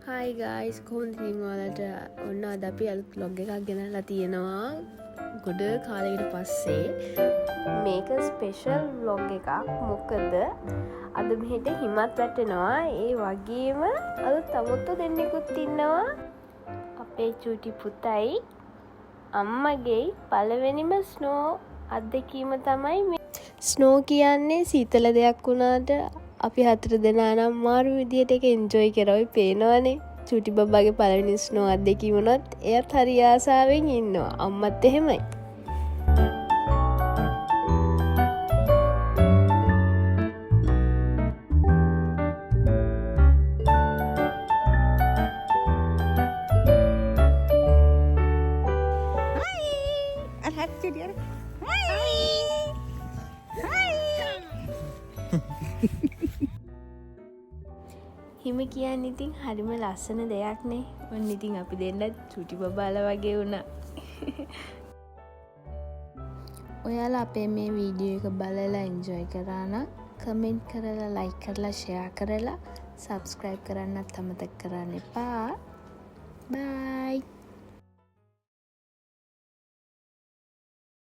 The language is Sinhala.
Hi guys, කොහොමද ඉතින් ඔයාලට ඔන්න අද අපි අලුත් vlog එකක් ගෙනල්ලා තියෙනවා ගොඩ කාලයකට පස්සේ. මේක ස්පෙෂල් vlog එකක්. මොකද අද මෙහෙට හිමත් වැටෙනවා. ඒ වගේම අලුත් අමුත්තු දෙන්නෙකුත් ඉන්නවා. අපේ චූටි පුතයි අම්මගේ පළවෙනිම ස්නෝ අත්දැකීම තමයි මේ. ස්නෝ කියන්නේ සීතල දෙයක් වුණාට අපි හතර දෙනා නම් මාරු විදියට ඒක එන්ජොයි කරවයි පේනවනේ. චූටි බබාගේ පළවෙනි ස්නෝ අත්දැකීම වුණත් එයත් හරි ආසාවෙන් ඉන්නවා. අම්මත් එහෙමයි. හිම කියන්නේ ඉතින් හරිම ලස්සන දෙයක් නේ. ඔන්න ඉතින් අපි දෙන්නත් චූටි බබාලා වගේ වුණා. ඔයාලා අපේ මේ වීඩියෝ එක බලලා එන්ජොයි කරා නම් කමෙන්ට් කරලා ලයික් කරලා ෂෙයා කරලා සබ්ස්ක්‍රයිබ් කරන්නත් අමතක කරන්න එපා. බයි.